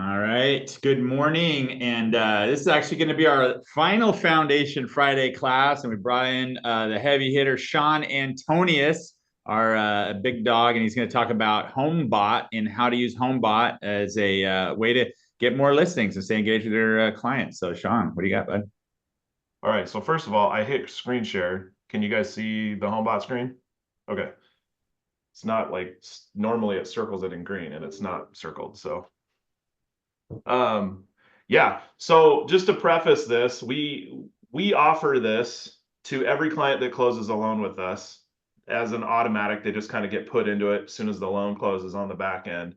All right. Good morning. And this is actually going to be our final Foundation Friday class. And we brought in the heavy hitter, Sean Antonius, our big dog. And he's going to talk about Homebot and how to use Homebot as a way to get more listings and stay engaged with your clients. So, Sean, what do you got, bud? All right, so first of all, I hit screen share. Can you guys see the HomeBot screen? Okay. It's not like normally it circles it in green and it's not circled. So, um, yeah. So just to preface this, we offer this to every client that closes a loan with us as an automatic. They just kind of get put into it as soon as the loan closes on the back end.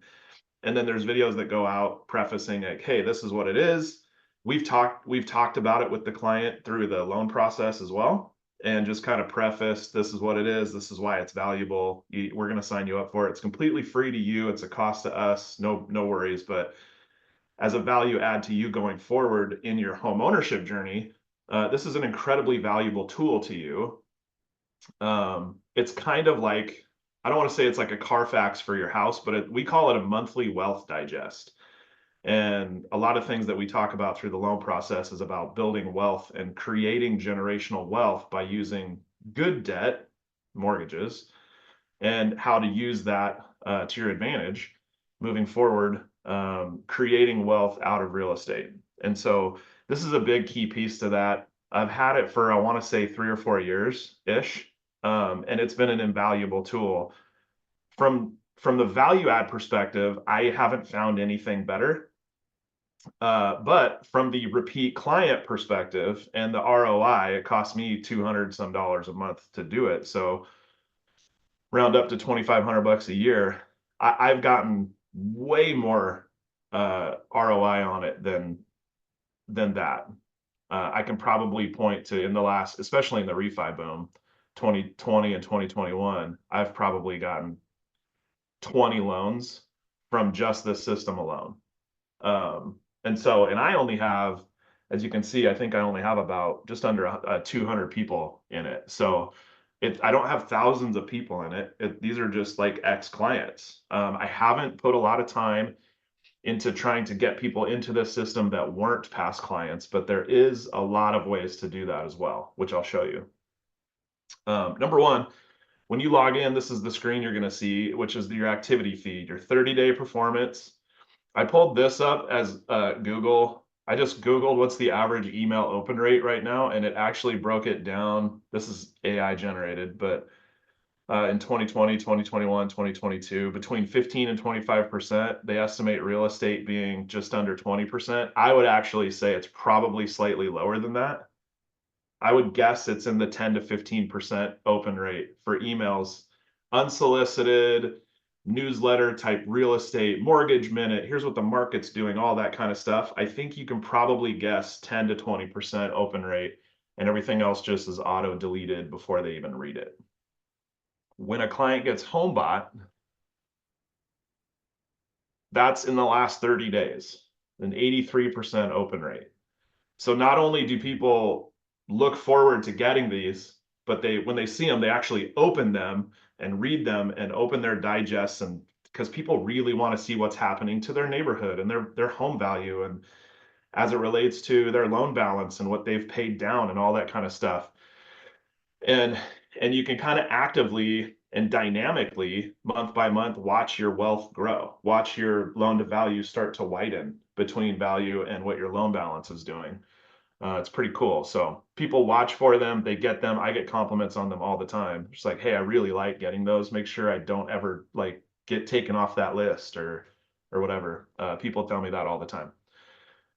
And then there's videos that go out prefacing like, hey, this is what it is. We've talked about it with the client through the loan process as well, and just kind of preface, this is what it is, this is why it's valuable. We're going to sign you up for it. It's completely free to you. It's a cost to us. No worries. But as a value add to you going forward in your home ownership journey, this is an incredibly valuable tool to you. It's kind of like, I don't want to say it's like a Carfax for your house, but we call it a monthly wealth digest. And a lot of things that we talk about through the loan process is about building wealth and creating generational wealth by using good debt, mortgages, and how to use that to your advantage moving forward, creating wealth out of real estate. And so this is a big key piece to that. I've had it for, I want to say 3 or 4 years ish. And it's been an invaluable tool. From the value add perspective, I haven't found anything better. But from the repeat client perspective and the ROI, it cost me 200 some dollars a month to do it. So round up to 2,500 bucks a year. I've gotten way more ROI on it than that. I can probably point to in the last, especially in the refi boom, 2020 and 2021, I've probably gotten 20 loans from just this system alone. And I only have, as you can see, I think I only have about just under 200 people in it. So I don't have thousands of people in it. These are just like ex-clients. I haven't put a lot of time into trying to get people into this system that weren't past clients, but there is a lot of ways to do that as well, which I'll show you. Number one, when you log in, this is the screen you're going to see, which is your activity feed, your 30-day performance. I pulled this up as Google. I just Googled what's the average email open rate right now, and it actually broke it down. This is AI generated, but in 2020, 2021, 2022, between 15 and 25%, they estimate real estate being just under 20%. I would actually say it's probably slightly lower than that. I would guess it's in the 10 to 15% open rate for emails, unsolicited, newsletter type real estate, mortgage minute, here's what the market's doing, all that kind of stuff. I think you can probably guess 10 to 20% open rate, and everything else just is auto deleted before they even read it. When a client gets HomeBot, that's in the last 30 days, an 83% open rate. So not only do people look forward to getting these, but when they see them, they actually open them and read them and open their digests, and because people really want to see what's happening to their neighborhood and their home value, and as it relates to their loan balance and what they've paid down and all that kind of stuff. And and you can kind of actively and dynamically month by month watch your wealth grow, watch your loan to value start to widen between value and what your loan balance is doing. It's pretty cool. So people watch for them, they get them. I get compliments on them all the time. Just like, hey, I really like getting those. Make sure I don't ever like get taken off that list or whatever. People tell me that all the time.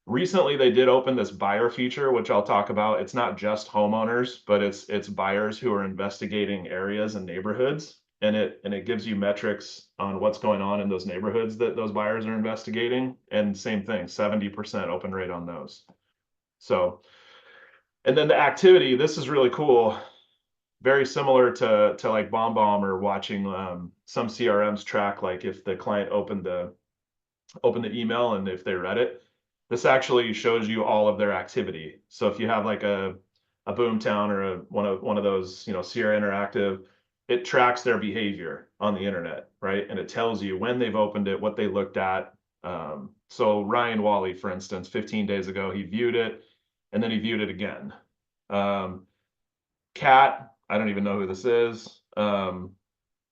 Recently, they did open this buyer feature, which I'll talk about. It's not just homeowners, but it's buyers who are investigating areas and neighborhoods, and it gives you metrics on what's going on in those neighborhoods that those buyers are investigating. And same thing, 70% open rate on those. So, and then the activity, this is really cool. Very similar to like BombBomb or watching some CRMs track, like if the client opened the email and if they read it. This actually shows you all of their activity. So if you have like a Boomtown or one of those, Sierra Interactive, it tracks their behavior on the internet, right? And it tells you when they've opened it, what they looked at, So Ryan Wally, for instance, 15 days ago, he viewed it and then he viewed it again. Kat, I don't even know who this is.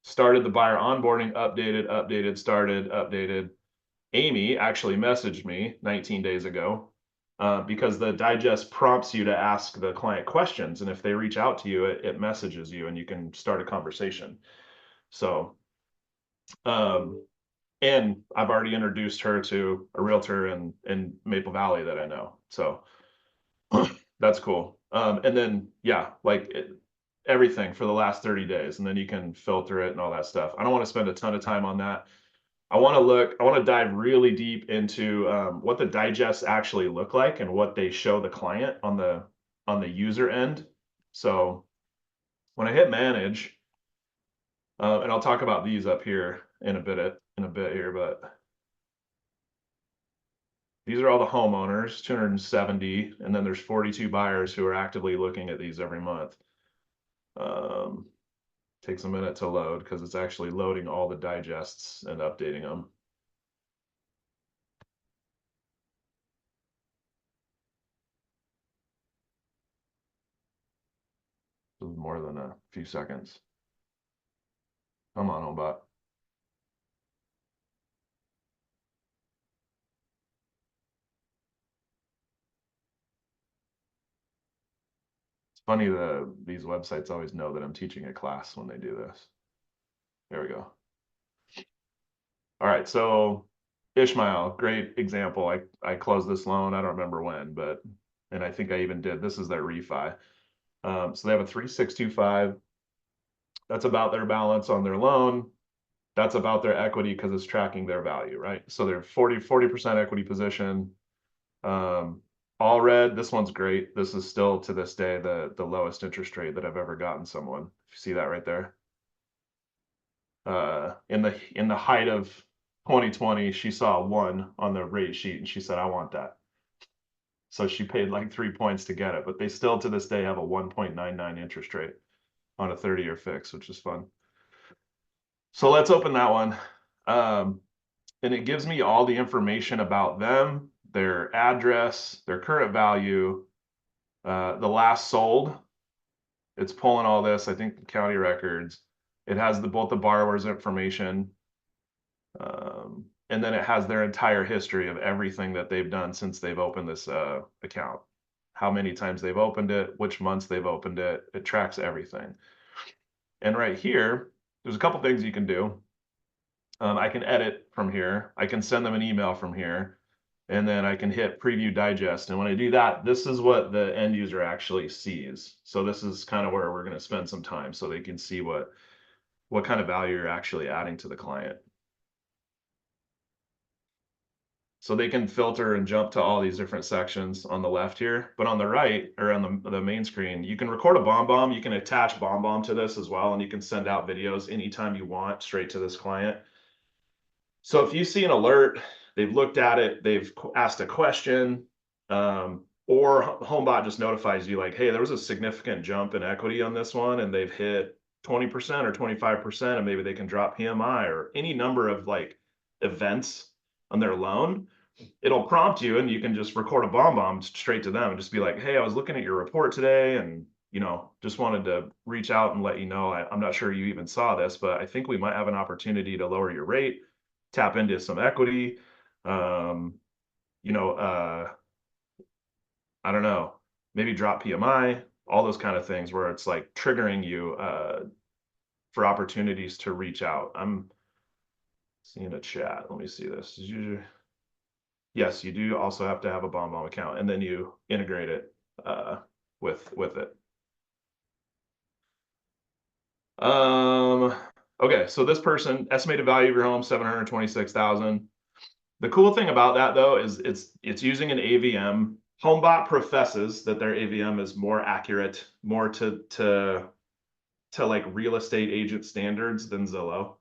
Started the buyer onboarding, updated, started, updated. Amy actually messaged me 19 days ago because the digest prompts you to ask the client questions. And if they reach out to you, it messages you and you can start a conversation. So, and I've already introduced her to a realtor in Maple Valley that I know. So that's cool. And then, yeah, like everything for the last 30 days. And then you can filter it and all that stuff. I don't want to spend a ton of time on that. I want to dive really deep into what the digests actually look like and what they show the client on the user end. So when I hit manage, and I'll talk about these up here in a bit here, but these are all the homeowners, 270, and then there's 42 buyers who are actively looking at these every month. Takes a minute to load because it's actually loading all the digests and updating them. This is more than a few seconds. Come on, HomeBot. It's funny that these websites always know that I'm teaching a class when they do this. There we go. All right, so Ishmael, great example. I closed this loan. I don't remember when, but and I think I even did. This is their refi. So they have a 3625. That's about their balance on their loan. That's about their equity because it's tracking their value, right? So they're 40% equity position. All red. This one's great. This is still to this day the lowest interest rate that I've ever gotten someone. If you see that right there. In the height of 2020, she saw a 1 on the rate sheet and she said, I want that. So she paid like 3 points to get it, but they still to this day have a 1.99 interest rate on a 30-year fix, which is fun. So let's open that one. And it gives me all the information about them, their address, their current value, the last sold. It's pulling all this, I think, the county records. It has both the borrower's information, and then it has their entire history of everything that they've done since they've opened this account. How many times they've opened it, which months they've opened it. It tracks everything. And right here, there's a couple things you can do. I can edit from here. I can send them an email from here. And then I can hit preview digest. And when I do that, this is what the end user actually sees. So this is kind of where we're going to spend some time so they can see what kind of value you're actually adding to the client. So they can filter and jump to all these different sections on the left here, but on the right or on the main screen, you can record a bomb. You can attach bomb to this as well. And you can send out videos anytime you want straight to this client. So if you see an alert, they've looked at it, they've asked a question, or HomeBot just notifies you like, hey, there was a significant jump in equity on this one and they've hit 20% or 25%, and maybe they can drop PMI or any number of like events on their loan, it'll prompt you and you can just record a bomb straight to them and just be like, hey, I was looking at your report today and just wanted to reach out and let you know, I'm not sure you even saw this, but I think we might have an opportunity to lower your rate, tap into some equity. I don't know, maybe drop PMI, all those kind of things where it's like triggering you for opportunities to reach out. I'm seeing a chat. Let me see this. Yes, you do also have to have a bomb account, and then you integrate it with it. Okay, so this person, estimated value of your home, 726,000. The cool thing about that though is it's using an AVM. HomeBot professes that their AVM is more accurate, more to like real estate agent standards than Zillow.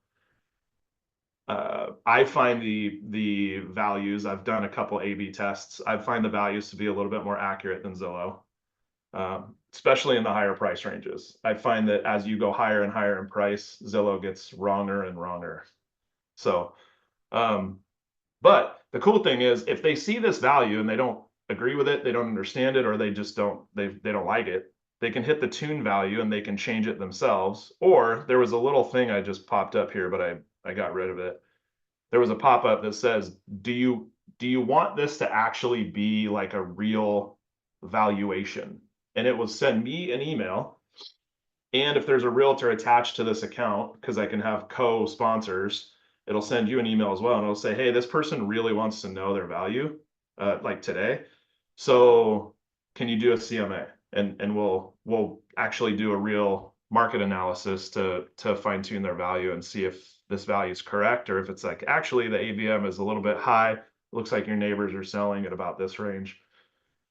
I find the values, I've done a couple A/B tests. I find the values to be a little bit more accurate than Zillow, especially in the higher price ranges. I find that as you go higher and higher in price, Zillow gets wronger and wronger. So But the cool thing is if they see this value and they don't agree with it, they don't understand it, or they just they don't like it, they can hit the tune value and they can change it themselves. Or there was a little thing I just popped up here, but I got rid of it. There was a pop-up that says, do you want this to actually be like a real valuation? And it will send me an email. And if there's a realtor attached to this account, because I can have co-sponsors, it'll send you an email as well. And it'll say, hey, this person really wants to know their value, like today. So can you do a CMA? And we'll actually do a real market analysis to fine tune their value and see if this value is correct, or if it's like, actually the AVM is a little bit high. It looks like your neighbors are selling at about this range,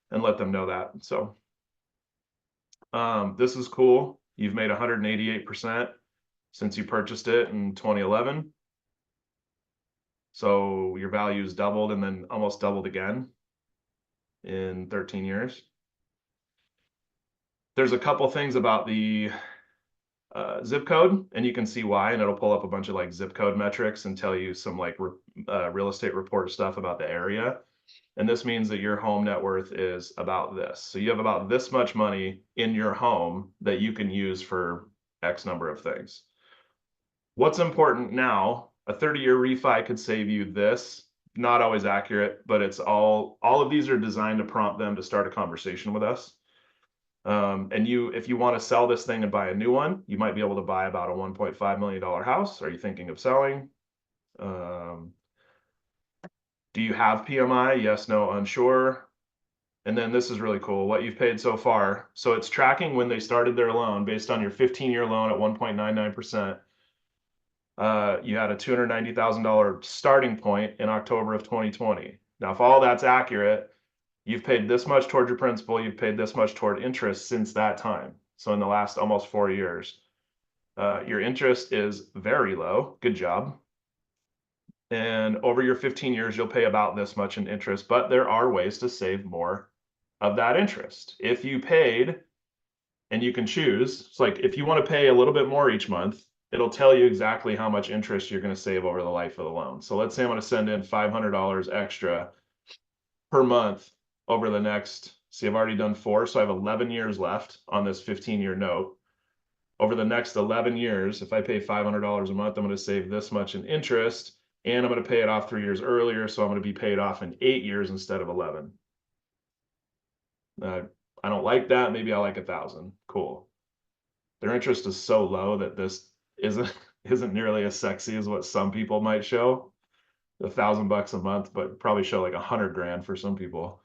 and let them know that. So this is cool. You've made 188% since you purchased it in 2011. So your value's doubled and then almost doubled again in 13 years. There's a couple things about the zip code, and you can see why, and it'll pull up a bunch of like zip code metrics and tell you some like real estate report stuff about the area. And this means that your home net worth is about this. So you have about this much money in your home that you can use for X number of things. What's important now, a 30-year refi could save you this. Not always accurate, but it's all of these are designed to prompt them to start a conversation with us. And if you want to sell this thing and buy a new one, you might be able to buy about a $1.5 million house. Are you thinking of selling? Do you have PMI? Yes, no, unsure. And then this is really cool, what you've paid so far. So it's tracking when they started their loan based on your 15-year loan at 1.99%. You had a $290,000 starting point in October of 2020. Now, if all that's accurate, you've paid this much toward your principal, you've paid this much toward interest since that time. So in the last almost 4 years, your interest is very low. Good job. And over your 15 years, you'll pay about this much in interest, but there are ways to save more of that interest. If you paid, and you can choose, it's like if you want to pay a little bit more each month, it'll tell you exactly how much interest you're going to save over the life of the loan. So let's say I'm going to send in $500 extra per month over the next, see, I've already done 4, so I have 11 years left on this 15-year note. Over the next 11 years, if I pay $500 a month, I'm going to save this much in interest, and I'm going to pay it off 3 years earlier, so I'm going to be paid off in 8 years instead of 11. I don't like that. Maybe I like 1,000. Cool. Their interest is so low that this isn't nearly as sexy as what some people might show. $1,000 a month, but probably show like 100 grand for some people.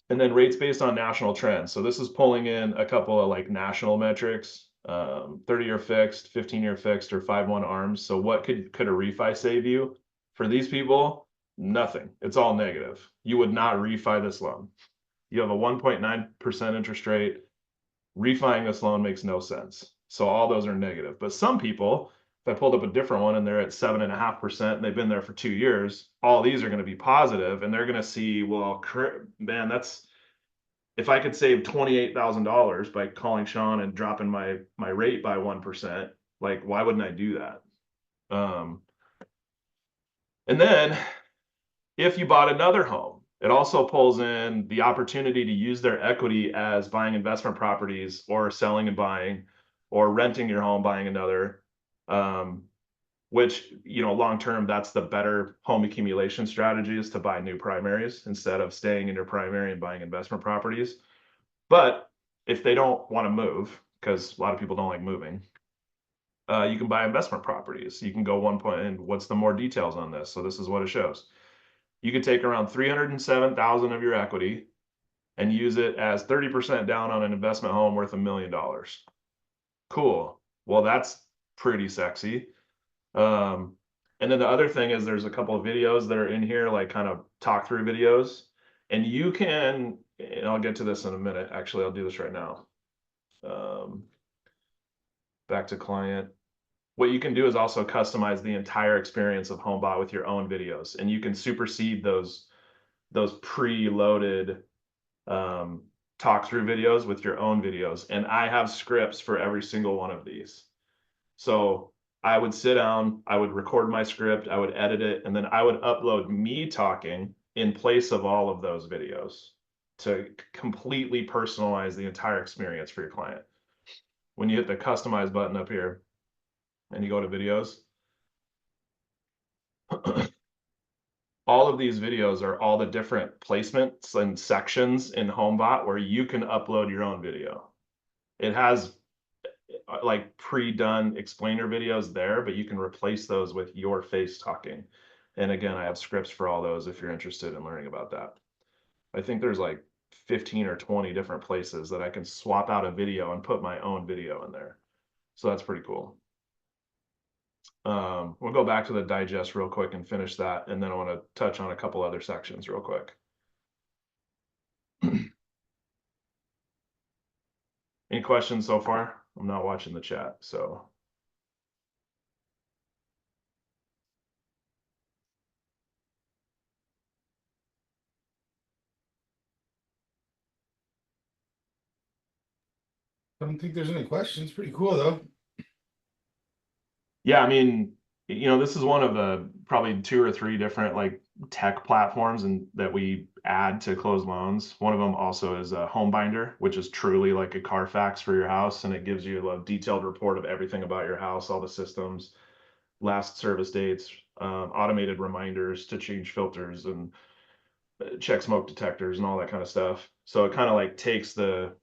And then rates based on national trends. So this is pulling in a couple of like national metrics, 30-year fixed, 15-year fixed, or 5/1 ARMs. So what could a refi save you? For these people, nothing. It's all negative. You would not refi this loan. You have a 1.9% interest rate. Refining this loan makes no sense. So all those are negative. But some people, if I pulled up a different one and they're at 7.5% and they've been there for 2 years, all these are going to be positive, and they're going to see, well, man, that's, if I could save $28,000 by calling Sean and dropping my rate by 1%, like, why wouldn't I do that? And then if you bought another home, it also pulls in the opportunity to use their equity as buying investment properties, or selling and buying, or renting your home, buying another, which, long term, that's the better home accumulation strategy, is to buy new primaries instead of staying in your primary and buying investment properties. But if they don't want to move, because a lot of people don't like moving, you can buy investment properties. You can go 1 point, and what's the more details on this? So this is what it shows. You could take around 307,000 of your equity and use it as 30% down on an investment home worth $1 million. Cool. Well, that's pretty sexy. And then the other thing is there's a couple of videos that are in here, like kind of talk through videos, and you can, and I'll get to this in a minute. Actually, I'll do this right now. Back to client. What you can do is also customize the entire experience of HomeBot with your own videos, and you can supersede those pre-loaded talk through videos with your own videos. And I have scripts for every single one of these. So I would sit down, I would record my script, I would edit it, and then I would upload me talking in place of all of those videos to completely personalize the entire experience for your client. When you hit the customize button up here and you go to videos, all of these videos are all the different placements and sections in HomeBot where you can upload your own video. It has like pre-done explainer videos there, but you can replace those with your face talking. And again, I have scripts for all those if you're interested in learning about that. I think there's like 15 or 20 different places that I can swap out a video and put my own video in there. So that's pretty cool. We'll go back to the digest real quick and finish that. And then I want to touch on a couple other sections real quick. Any questions so far? I'm not watching the chat, so. I don't think there's any questions. Pretty cool though. Yeah, I mean, this is one of the probably 2 or 3 different like tech platforms and that we add to close loans. One of them also is a home binder, which is truly like a Carfax for your house, and it gives you a detailed report of everything about your house, all the systems, last service dates, automated reminders to change filters and check smoke detectors and all that kind of stuff. So it kind of like takes the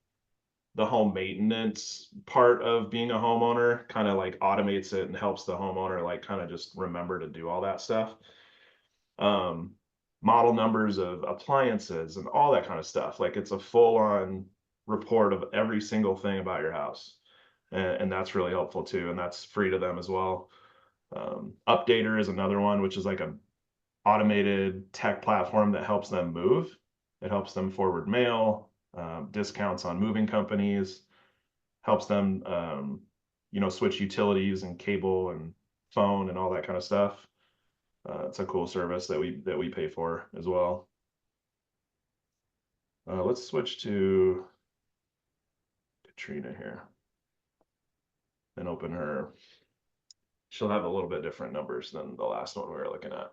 home maintenance part of being a homeowner, kind of like automates it and helps the homeowner like kind of just remember to do all that stuff. Model numbers of appliances and all that kind of stuff. Like it's a full-on report of every single thing about your house. And that's really helpful too. And that's free to them as well. Updater is another one, which is like a automated tech platform that helps them move. It helps them forward mail, discounts on moving companies, helps them, switch utilities and cable and phone and all that kind of stuff. It's a cool service that we pay for as well. Let's switch to Katrina here and open her. She'll have a little bit different numbers than the last one we were looking at.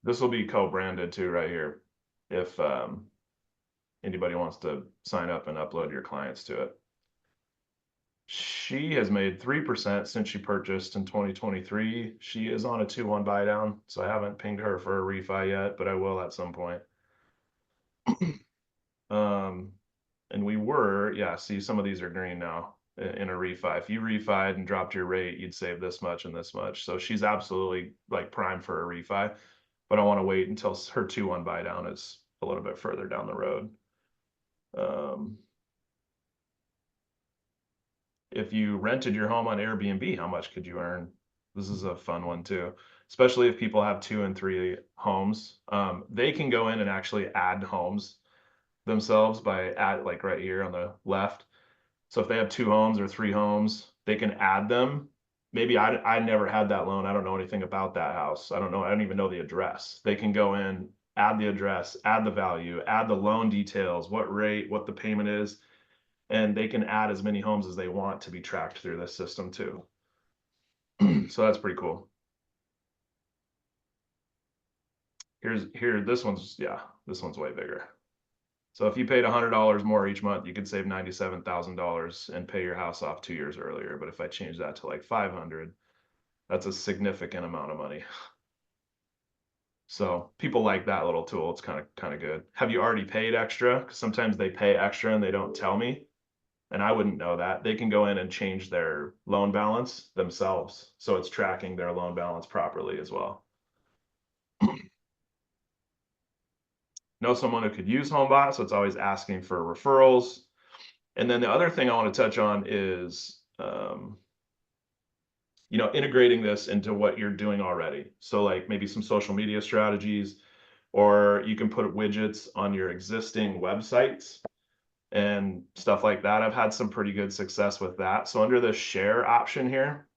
This will be co-branded too right here if anybody wants to sign up and upload your clients to it. She has made 3% since she purchased in 2023. She is on a 2-1 buy down, so I haven't pinged her for a refi yet, but I will at some point. And we were, yeah, see, some of these are green now in a refi. If you refied and dropped your rate, you'd save this much and this much. So she's absolutely like prime for a refi, but I want to wait until her 2-1 buy down is a little bit further down the road. If you rented your home on Airbnb, how much could you earn? This is a fun one too, especially if people have 2 and 3 homes. They can go in and actually add homes themselves by like right here on the left. So if they have 2 homes or 3 homes, they can add them. Maybe I never had that loan. I don't know anything about that house. I don't even know the address. They can go in, add the address, add the value, add the loan details, what rate, what the payment is, and they can add as many homes as they want to be tracked through this system too. So that's pretty cool. This one's way bigger. So if you paid $100 more each month, you could save $97,000 and pay your house off 2 years earlier. But if I change that to like 500, that's a significant amount of money. So people like that little tool. It's kind of good. Have you already paid extra? Because sometimes they pay extra and they don't tell me, and I wouldn't know that. They can go in and change their loan balance themselves, so it's tracking their loan balance properly as well. Know someone who could use HomeBot, so it's always asking for referrals. And then the other thing I want to touch on is, integrating this into what you're doing already. So like maybe some social media strategies, or you can put widgets on your existing websites and stuff like that. I've had some pretty good success with that. So under the share option here,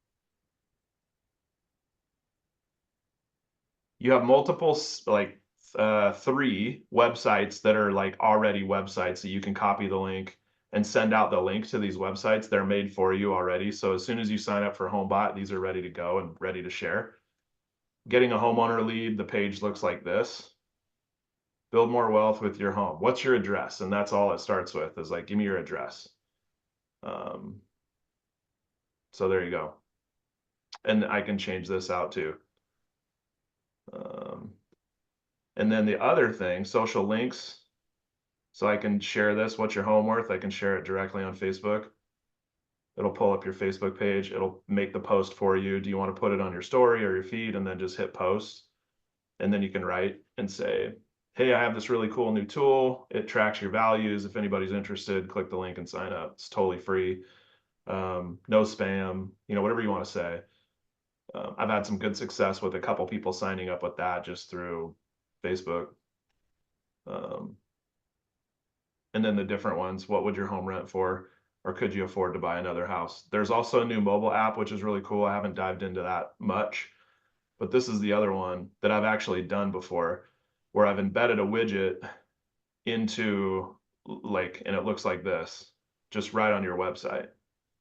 you have multiple like 3 websites that are like already websites that you can copy the link and send out the link to these websites. They're made for you already. So as soon as you sign up for HomeBot, these are ready to go and ready to share. Getting a homeowner lead, the page looks like this. Build more wealth with your home. What's your address? And that's all it starts with, is like, give me your address. So there you go. And I can change this out too. And then the other thing, social links. So I can share this, what's your home worth? I can share it directly on Facebook. It'll pull up your Facebook page. It'll make the post for you. Do you want to put it on your story or your feed? And then just hit post. And then you can write and say, hey, I have this really cool new tool. It tracks your values. If anybody's interested, click the link and sign up. It's totally free. No spam, whatever you want to say. I've had some good success with a couple people signing up with that just through Facebook. And then the different ones, what would your home rent for? Or could you afford to buy another house? There's also a new mobile app, which is really cool. I haven't dived into that much, but this is the other one that I've actually done before, where I've embedded a widget into and it looks like this, just right on your website.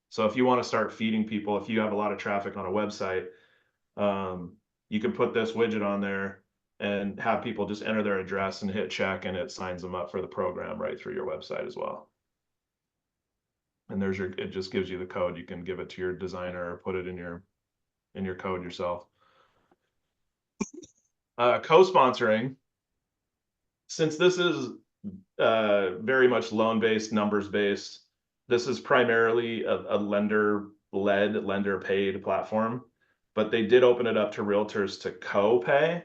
So if you want to start feeding people, if you have a lot of traffic on a website, you can put this widget on there and have people just enter their address and hit check, and it signs them up for the program right through your website as well. And it just gives you the code. You can give it to your designer or put it in your code yourself. Co-sponsoring, since this is very much loan-based, numbers-based, this is primarily a lender-led, lender-paid platform, but they did open it up to realtors to co-pay.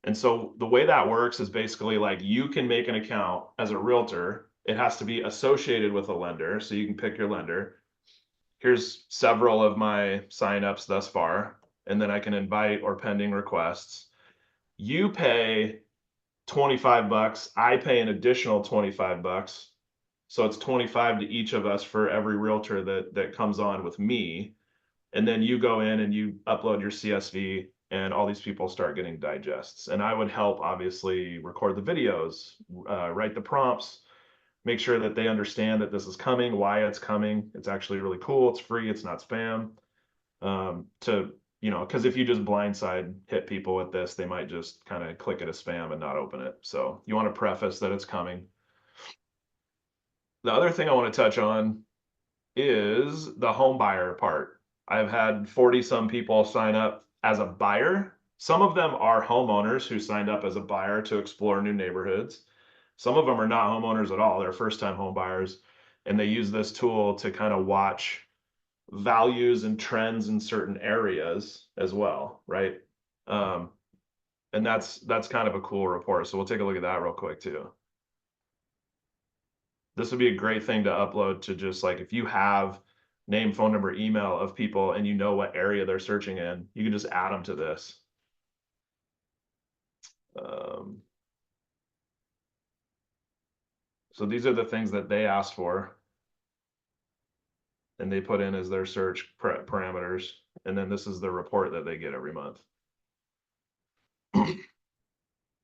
And so the way that works is basically like, you can make an account as a realtor. It has to be associated with a lender, so you can pick your lender. Here's several of my signups thus far, and then I can invite or pending requests. You pay 25 bucks. I pay an additional 25 bucks. So it's 25 to each of us for every realtor that comes on with me. And then you go in and you upload your CSV, and all these people start getting digests. And I would help, obviously, record the videos, write the prompts, make sure that they understand that this is coming, why it's coming. It's actually really cool. It's free. It's not spam. Because if you just blindside hit people with this, they might just kind of click it as spam and not open it. So you want to preface that it's coming. The other thing I want to touch on is the home buyer part. I've had 40 some people sign up as a buyer. Some of them are homeowners who signed up as a buyer to explore new neighborhoods. Some of them are not homeowners at all. They're first-time home buyers, and they use this tool to kind of watch values and trends in certain areas as well, right? And that's kind of a cool report. So we'll take a look at that real quick too. This would be a great thing to upload to, just like, if you have name, phone number, email of people and you know what area they're searching in, you can just add them to this. So these are the things that they asked for, and they put in as their search parameters. And then this is the report that they get every month.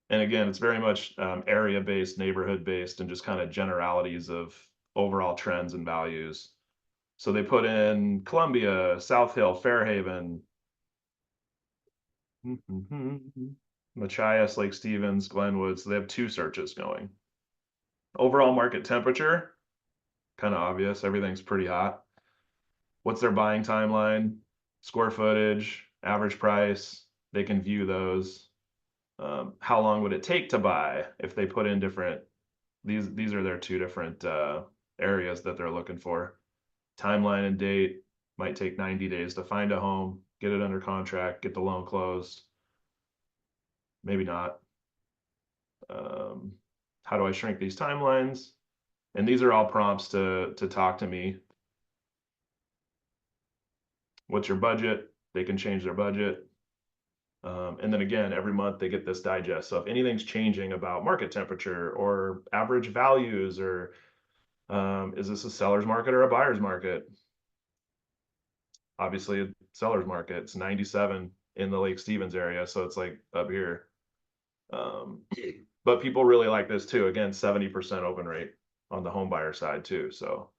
And again, it's very much area-based, neighborhood-based, and just kind of generalities of overall trends and values. So they put in Columbia, South Hill, Fairhaven, Machias, Lake Stevens, Glenwood. So they have 2 searches going. Overall market temperature, kind of obvious. Everything's pretty hot. What's their buying timeline? Square footage, average price. They can view those. How long would it take to buy if they put in different, these are their 2 different areas that they're looking for. Timeline and date, might take 90 days to find a home, get it under contract, get the loan closed. Maybe not. How do I shrink these timelines? And these are all prompts to talk to me. What's your budget? They can change their budget. And then again, every month they get this digest. So if anything's changing about market temperature or average values, or is this a seller's market or a buyer's market? Obviously a seller's market. It's 97. in the Lake Stevens area. So it's like up here. But people really like this too. Again, 70% open rate on the home buyer side too. So,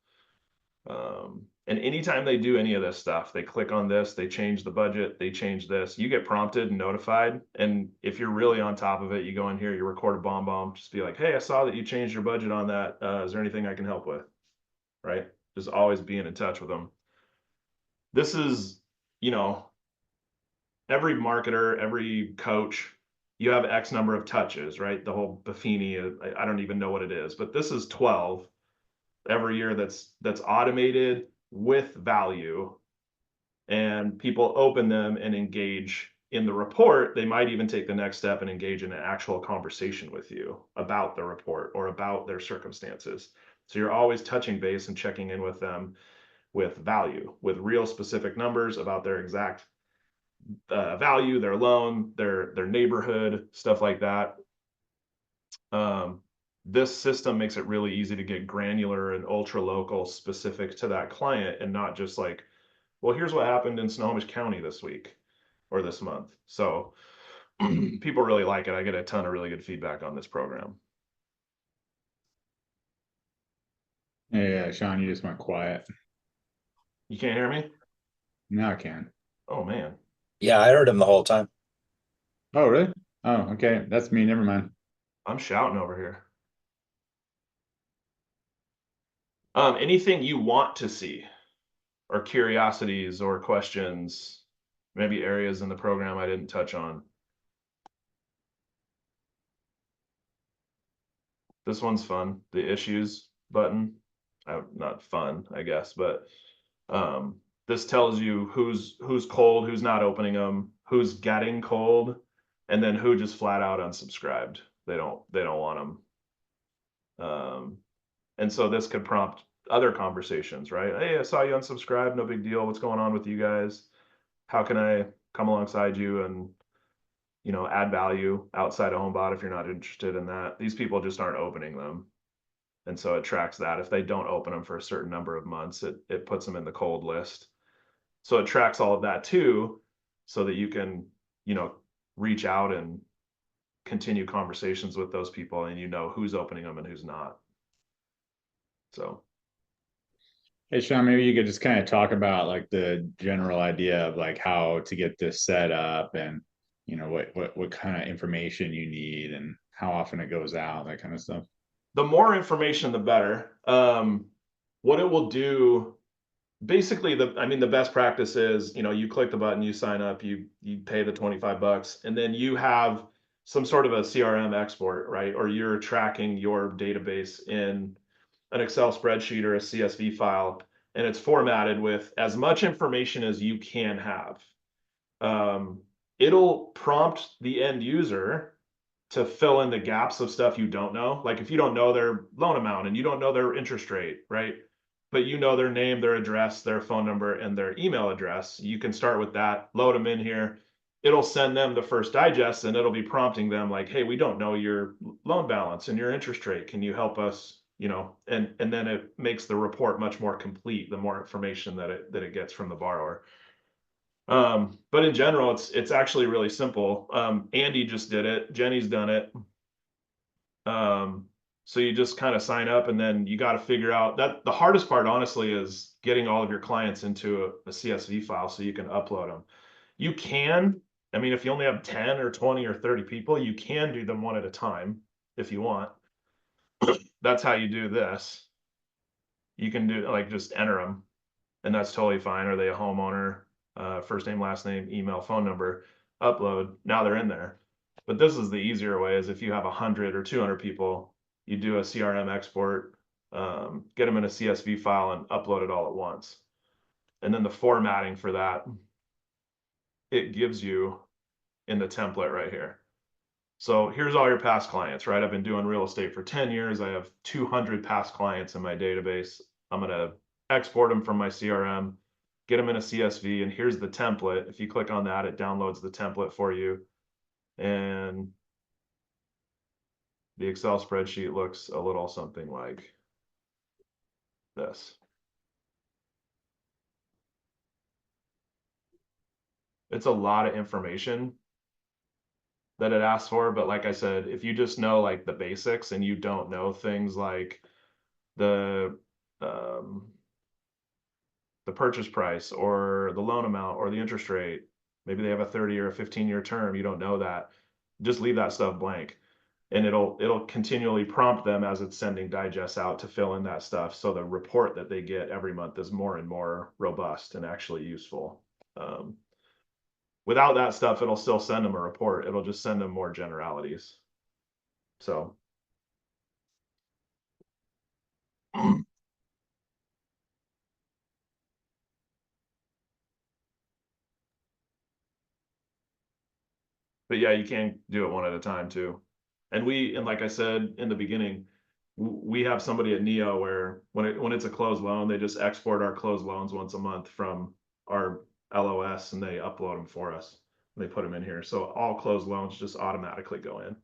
and anytime they do any of this stuff, they click on this, they change the budget, they change this, you get prompted and notified. And if you're really on top of it, you go in here, you record a bomb, just be like, hey, I saw that you changed your budget on that. Is there anything I can help with? Right? Just always being in touch with them. This is, you know, every marketer, every coach, you have X number of touches, right? The whole Buffini, I don't even know what it is, but this is 12 every year that's automated with value, and people open them and engage in the report. They might even take the next step and engage in an actual conversation with you about the report or about their circumstances. So you're always touching base and checking in with them with value, with real specific numbers about their exact value, their loan, their neighborhood, stuff like that. This system makes it really easy to get granular and ultra local specific to that client, and not just like, well, here's what happened in Snohomish County this week or this month. So people really like it. I get a ton of really good feedback on this program. Yeah, Sean, you just went quiet. You can't hear me? Now I can. Oh man. Yeah, I heard him the whole time. Oh, really? Oh, okay. That's me. Never mind. I'm shouting over here. Anything you want to see, or curiosities or questions, maybe areas in the program I didn't touch on. This one's fun. The issues button, not fun, I guess, but this tells you who's cold, who's not opening them, who's getting cold, and then who just flat out unsubscribed. They don't want them. And so this could prompt other conversations, right? Hey, I saw you unsubscribe. No big deal. What's going on with you guys? How can I come alongside you and, you know, add value outside of HomeBot if you're not interested in that? These people just aren't opening them. And so it tracks that. If they don't open them for a certain number of months, it puts them in the cold list. So it tracks all of that too, so that you can, you know, reach out and continue conversations with those people, and you know who's opening them and who's not. So. Hey, Sean, maybe you could just kind of talk about like the general idea of like how to get this set up, and you know what kind of information you need and how often it goes out, that kind of stuff. The more information, the better. What it will do, basically, the best practice is, you know, you click the button, you sign up, you pay the $25, and then you have some sort of a CRM export, right? Or you're tracking your database in an Excel spreadsheet or a CSV file, and it's formatted with as much information as you can have. It'll prompt the end user to fill in the gaps of stuff you don't know. Like if you don't know their loan amount and you don't know their interest rate, right? But you know their name, their address, their phone number, and their email address, you can start with that, load them in here. It'll send them the first digest, and it'll be prompting them like, hey, we don't know your loan balance and your interest rate. Can you help us? You know, and then it makes the report much more complete the more information that it gets from the borrower. But in general, it's actually really simple. Andy just did it. Jenny's done it. So you just kind of sign up, and then you got to figure out that the hardest part, honestly, is getting all of your clients into a CSV file so you can upload them. You can, I mean, if you only have 10 or 20 or 30 people, you can do them one at a time if you want. That's how you do this. You can do like just enter them, and that's totally fine. Are they a homeowner? First name, last name, email, phone number, upload. Now they're in there. But this is the easier way, is if you have 100 or 200 people, you do a CRM export, get them in a CSV file and upload it all at once. And then the formatting for that, it gives you in the template right here. So here's all your past clients, right? I've been doing real estate for 10 years. I have 200 past clients in my database. I'm going to export them from my CRM, get them in a CSV, and here's the template. If you click on that, it downloads the template for you. And the Excel spreadsheet looks a little something like this. it's a lot of information that it asks for. But like I said, if you just know like the basics and you don't know things like the purchase price or the loan amount or the interest rate, maybe they have a 30 or a 15-year term, you don't know that, just leave that stuff blank. And it'll continually prompt them as it's sending digests out to fill in that stuff. So the report that they get every month is more and more robust and actually useful. Without that stuff, it'll still send them a report. It'll just send them more generalities. So. But yeah, you can do it one at a time too. And like I said in the beginning, we have somebody at Neo where when it's a closed loan, they just export our closed loans once a month from our LOS and they upload them for us. And they put them in here. So all closed loans just automatically go in.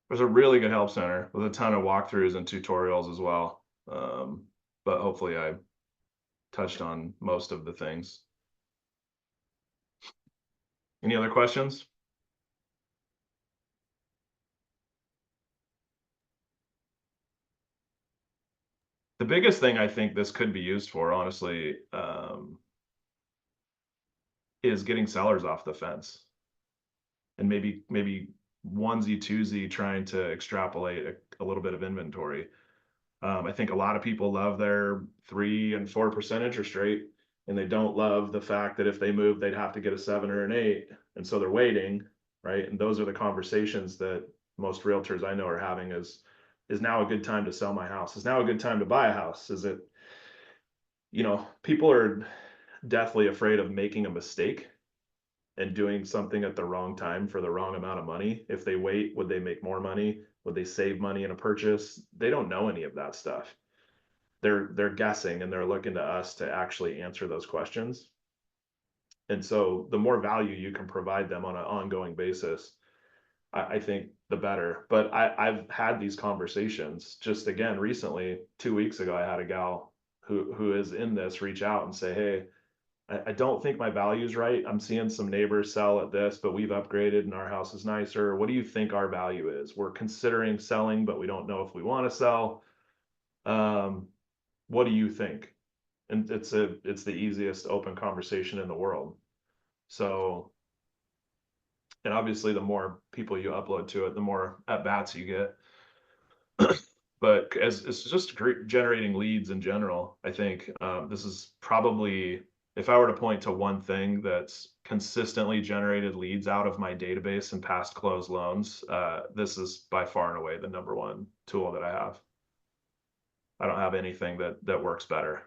There's a really good help center with a ton of walkthroughs and tutorials as well. But hopefully I touched on most of the things. Any other questions? The biggest thing I think this could be used for, honestly, is getting sellers off the fence. And maybe onesie twosie trying to extrapolate a little bit of inventory. I think a lot of people love their 3 and 4% interest rate, and they don't love the fact that if they move, they'd have to get a 7 or an 8, and so they're waiting, right? And those are the conversations that most realtors I know are having: is now a good time to sell my house? Is now a good time to buy a house? Is it, people are deathly afraid of making a mistake and doing something at the wrong time for the wrong amount of money. If they wait, would they make more money? Would they save money in a purchase? They don't know any of that stuff. They're guessing, and they're looking to us to actually answer those questions. And so the more value you can provide them on an ongoing basis, I think the better. But I've had these conversations just, again, recently. 2 weeks ago, I had a gal who is in this reach out and say, hey, I don't think my value's right. I'm seeing some neighbors sell at this, but we've upgraded and our house is nicer. What do you think our value is? We're considering selling, but we don't know if we want to sell. What do you think? And it's the easiest open conversation in the world. So, and obviously the more people you upload to it, the more at bats you get. But as it's just generating leads in general, I think this is probably, if I were to point to one thing that's consistently generated leads out of my database and past closed loans, this is by far and away the #1 tool that I have. I don't have anything that works better.